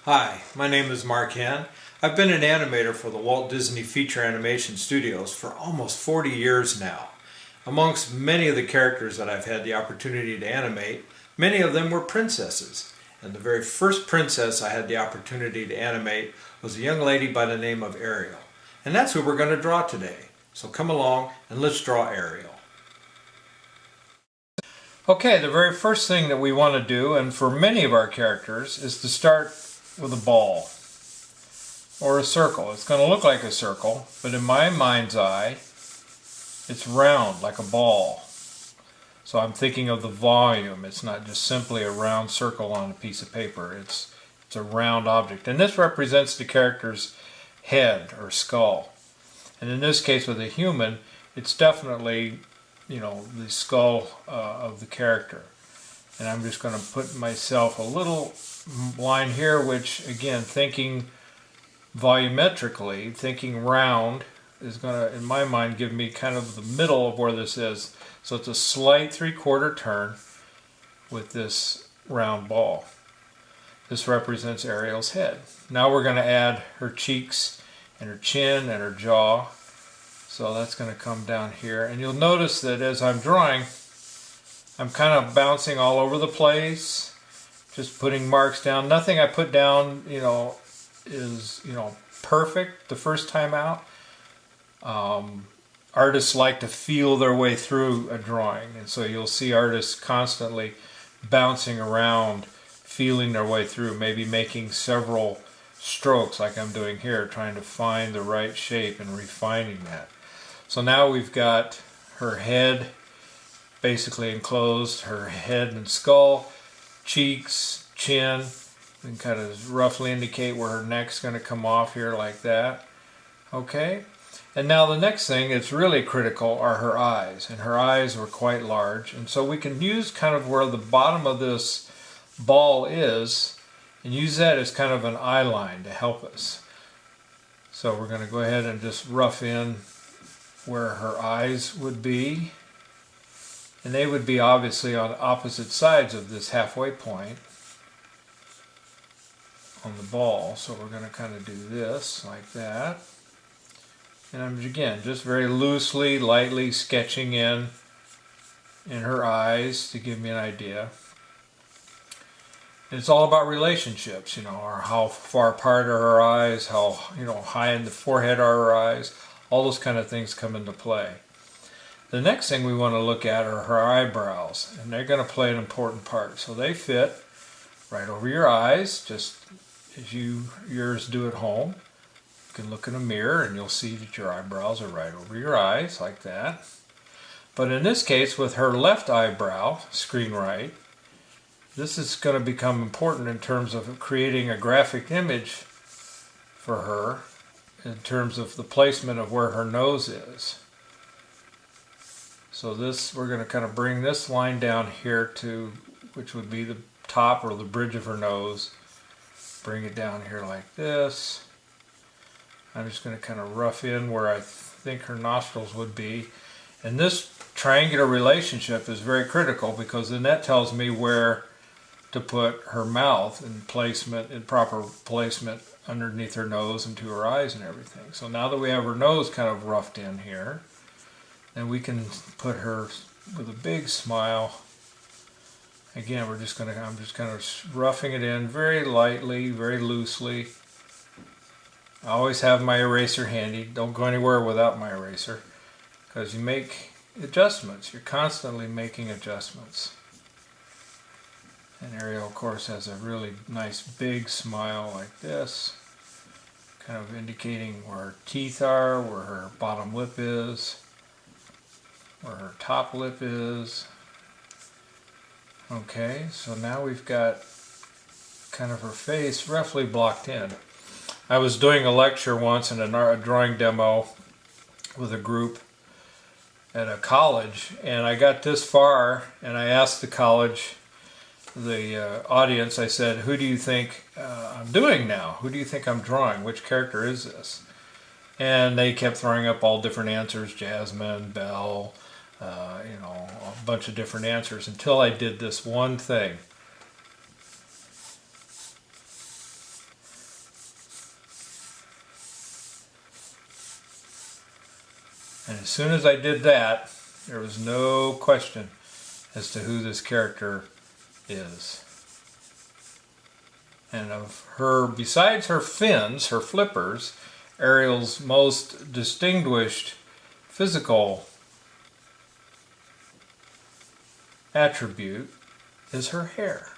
Hi, my name is Mark Henn. I've been an animator for the Walt Disney Feature Animation Studios for almost 40 years now. Amongst many of the characters that I've had the opportunity to animate, many of them were princesses. And the very first princess I had the opportunity to animate was a young lady by the name of Ariel. And that's who we're going to draw today. So come along and let's draw Ariel. Okay, the very first thing that we want to do, and for many of our characters, is to start with a ball or a circle. It's going to look like a circle, but in my mind's eye it's round like a ball. So I'm thinking of the volume. It's not just simply a round circle on a piece of paper. It's a round object, and this represents the character's head or skull. And in this case with a human, it's definitely, the skull of the character. And I'm just going to put myself a little line here, which again, thinking volumetrically, thinking round, is going to, in my mind, give me kind of the middle of where this is. So it's a slight 3/4 turn with this round ball. This represents Ariel's head. Now we're going to add her cheeks and her chin and her jaw. So that's going to come down here. And you'll notice that as I'm drawing, I'm kind of bouncing all over the place, just putting marks down. Nothing I put down, is, perfect the first time out. Artists like to feel their way through a drawing, and so you'll see artists constantly bouncing around, feeling their way through, maybe making several strokes like I'm doing here, trying to find the right shape and refining that. So now we've got her head basically enclosed, her head and skull, cheeks, chin, and kind of roughly indicate where her neck's going to come off here like that. Okay, and now the next thing that's really critical are her eyes, and her eyes were quite large, and so we can use kind of where the bottom of this ball is and use that as kind of an eye line to help us. So we're going to go ahead and just rough in where her eyes would be, and they would be obviously on opposite sides of this halfway point on the ball. So we're going to kind of do this like that, and I'm again just very loosely, lightly sketching in her eyes to give me an idea. And it's all about relationships, or how far apart are her eyes, how high in the forehead are her eyes. All those kind of things come into play. The next thing we want to look at are her eyebrows, and they're going to play an important part. So they fit right over your eyes, just as yours do at home. You can look in a mirror and you'll see that your eyebrows are right over your eyes, like that. But in this case, with her left eyebrow, screen right, this is going to become important in terms of creating a graphic image for her, in terms of the placement of where her nose is. So this, we're going to kind of bring this line down here to, which would be the top or the bridge of her nose. Bring it down here like this. I'm just going to kind of rough in where I think her nostrils would be. And this triangular relationship is very critical, because then that tells me where to put her mouth in placement, in proper placement underneath her nose and to her eyes and everything. So now that we have her nose kind of roughed in here, then we can put her with a big smile. Again, I'm just kind of roughing it in very lightly, very loosely. I always have my eraser handy. Don't go anywhere without my eraser, because you make adjustments. You're constantly making adjustments. And Ariel, of course, has a really nice big smile like this, kind of indicating where her teeth are, where her bottom lip is, where her top lip is. Okay, so now we've got kind of her face roughly blocked in. I was doing a lecture once in a drawing demo with a group at a college, and I got this far, and I asked the audience, I said, who do you think I'm doing now? Who do you think I'm drawing? Which character is this? And they kept throwing up all different answers, Jasmine, Belle, a bunch of different answers, until I did this one thing. as soon as I did that, there was no question as to who this character is. And of her, besides her fins, her flippers, Ariel's most distinguished physical attribute is her hair.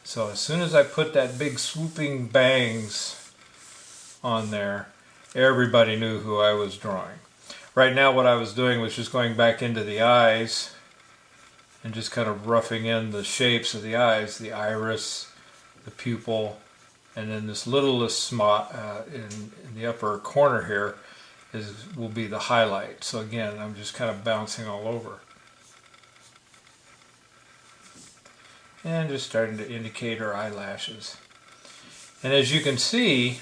So as soon as I put that big swooping bangs on there, everybody knew who I was drawing. Right now what I was doing was just going back into the eyes and just kind of roughing in the shapes of the eyes, the iris, the pupil, and then this littlest spot in the upper corner here will be the highlight. So again, I'm just kind of bouncing all over. And just starting to indicate her eyelashes. And as you can see,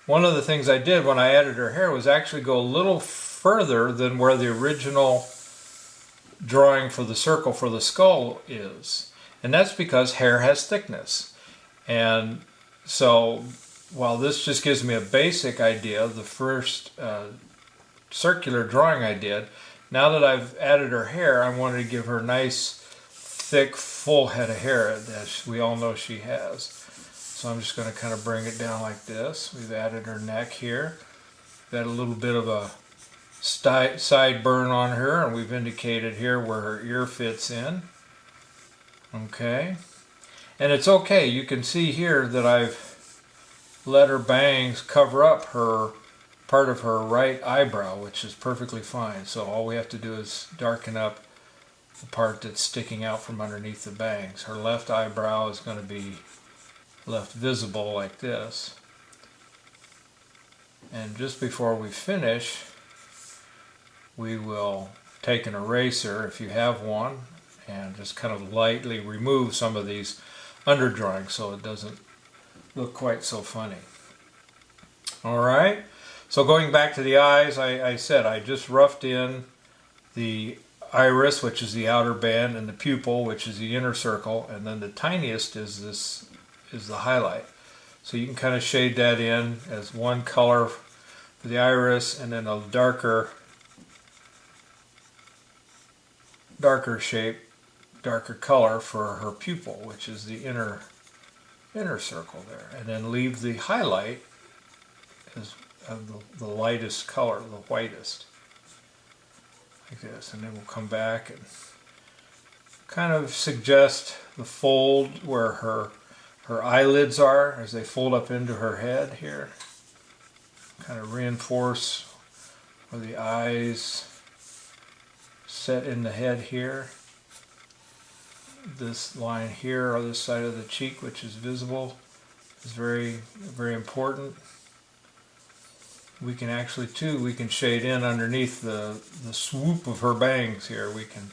one of the things I did when I added her hair was actually go a little further than where the original drawing for the circle for the skull is. And that's because hair has thickness. And so while this just gives me a basic idea, the first circular drawing I did, now that I've added her hair, I wanted to give her a nice thick full head of hair that we all know she has. So I'm just going to kind of bring it down like this. We've added her neck here. We've got a little bit of a side burn on her, and we've indicated here where her ear fits in. Okay. And it's okay. You can see here that I've let her bangs cover up her part of her right eyebrow, which is perfectly fine. So all we have to do is darken up the part that's sticking out from underneath the bangs. Her left eyebrow is going to be left visible like this. And just before we finish, we will take an eraser, if you have one, and just kind of lightly remove some of these underdrawings so it doesn't look quite so funny. Alright, so going back to the eyes, I said I just roughed in the iris, which is the outer band, and the pupil, which is the inner circle, and then the tiniest is the highlight. So you can kind of shade that in as one color for the iris, and then a darker shape, darker color for her pupil, which is the inner circle there, and then leave the highlight as the lightest color, the whitest. Like this, and then we'll come back and kind of suggest the fold where her eyelids are as they fold up into her head here. Kind of reinforce where the eyes set in the head here. This line here on this side of the cheek, which is visible, is very, very important. We can actually we can shade in underneath the swoop of her bangs here. We can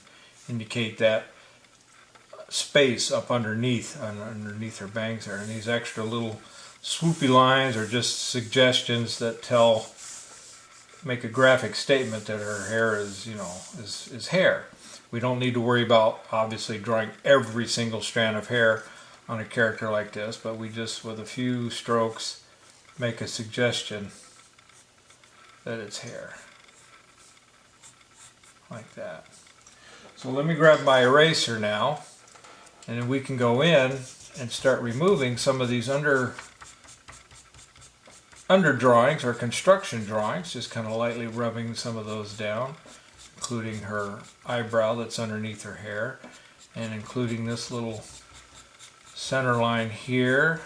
indicate that space up underneath her bangs there. And these extra little swoopy lines are just suggestions that make a graphic statement that her hair is hair. We don't need to worry about obviously drawing every single strand of hair on a character like this, but we just, with a few strokes, make a suggestion that it's hair, like that. So let me grab my eraser now, and then we can go in and start removing some of these under drawings or construction drawings, just kind of lightly rubbing some of those down, including her eyebrow that's underneath her hair, and including this little center line here.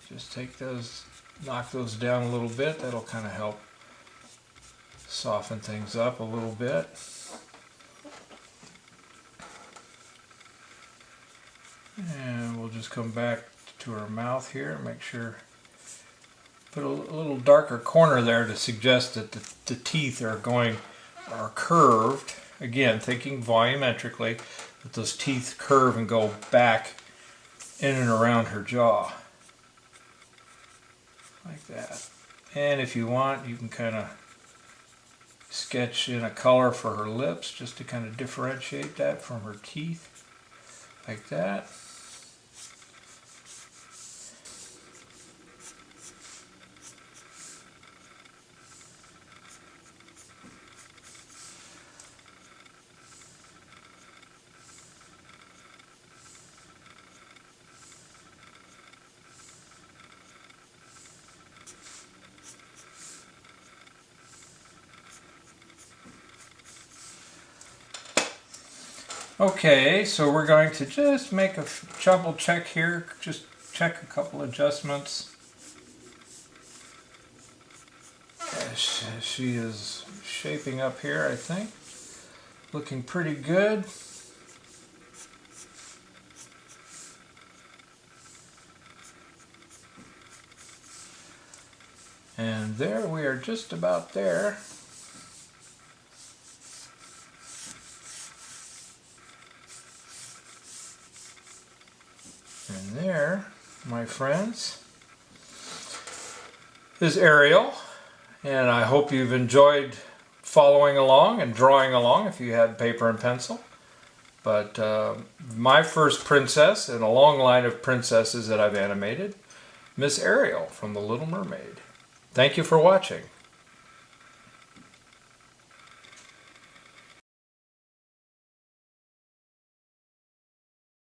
Just take those, knock those down a little bit. That'll kind of help soften things up a little bit. And we'll just come back to her mouth here and make sure, put a little darker corner there to suggest that the teeth are curved. Again, thinking volumetrically, that those teeth curve and go back in and around her jaw. Like that. And if you want, you can kind of sketch in a color for her lips just to kind of differentiate that from her teeth. Like that. Okay, so we're going to just make a double check here, just check a couple adjustments. She is shaping up here, I think. Looking pretty good. And there, we are just about there. And there, my friends, is Ariel. And I hope you've enjoyed following along and drawing along if you had paper and pencil. But my first princess in a long line of princesses that I've animated, Miss Ariel from The Little Mermaid. Thank you for watching.